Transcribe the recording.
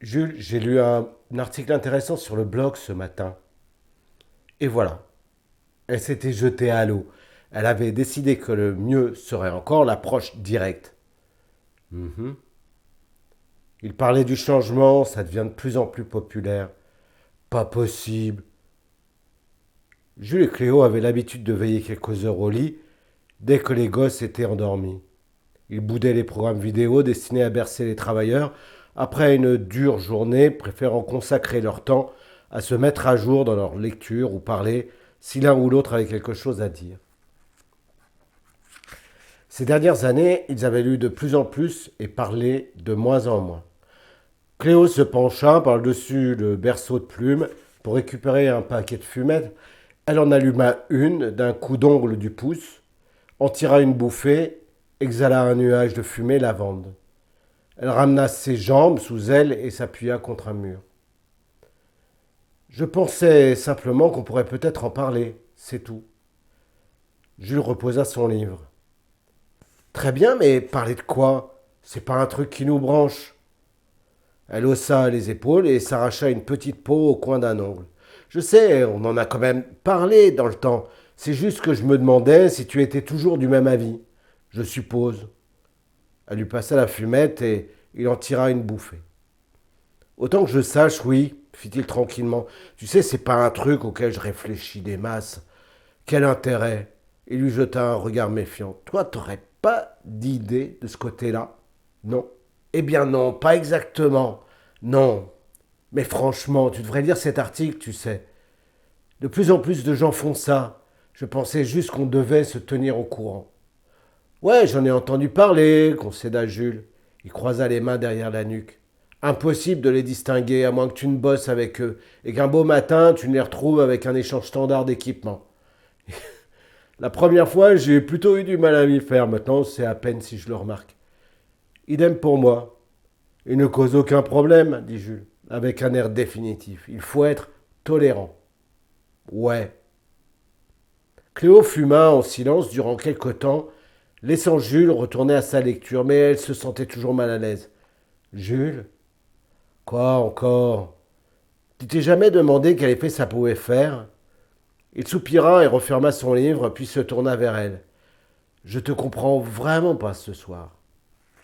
Jules, j'ai lu un article intéressant sur le blog ce matin. Et voilà, elle s'était jetée à l'eau. Elle avait décidé que le mieux serait encore l'approche directe. Mhm. Il parlait du changement, ça devient de plus en plus populaire. Pas possible. Jules et Cléo avaient l'habitude de veiller quelques heures au lit dès que les gosses étaient endormis. Ils boudaient les programmes vidéo destinés à bercer les travailleurs après une dure journée, préférant consacrer leur temps à se mettre à jour dans leur lecture ou parler si l'un ou l'autre avait quelque chose à dire. Ces dernières années, ils avaient lu de plus en plus et parlé de moins en moins. Cléo se pencha par-dessus le berceau de plumes pour récupérer un paquet de fumettes. Elle en alluma une d'un coup d'ongle du pouce, en tira une bouffée, exhala un nuage de fumée lavande. Elle ramena ses jambes sous elle et s'appuya contre un mur. Je pensais simplement qu'on pourrait peut-être en parler, c'est tout. Jules reposa son livre. Très bien, mais parler de quoi? C'est pas un truc qui nous branche. Elle haussa les épaules et s'arracha une petite peau au coin d'un ongle. Je sais, on en a quand même parlé dans le temps. C'est juste que je me demandais si tu étais toujours du même avis. Je suppose. Elle lui passa la fumette et il en tira une bouffée. Autant que je sache, oui, fit-il tranquillement. Tu sais, c'est pas un truc auquel je réfléchis des masses. Quel intérêt? Il lui jeta un regard méfiant. Toi, t'aurais pas d'idée de ce côté-là? Non. Eh bien non, pas exactement. Non. Mais franchement, tu devrais lire cet article, tu sais. De plus en plus de gens font ça. Je pensais juste qu'on devait se tenir au courant. Ouais, j'en ai entendu parler, concéda Jules. Il croisa les mains derrière la nuque. Impossible de les distinguer, à moins que tu ne bosses avec eux, et qu'un beau matin, tu ne les retrouves avec un échange standard d'équipement. La première fois, j'ai plutôt eu du mal à m'y faire, maintenant c'est à peine si je le remarque. Idem pour moi. Il ne cause aucun problème, dit Jules, avec un air définitif. Il faut être tolérant. Ouais. Cléo fuma en silence durant quelque temps, laissant Jules retourner à sa lecture, mais elle se sentait toujours mal à l'aise. Jules? Quoi encore? Tu t'es jamais demandé quel effet ça pouvait faire? Il soupira et referma son livre, puis se tourna vers elle. Je te comprends vraiment pas ce soir.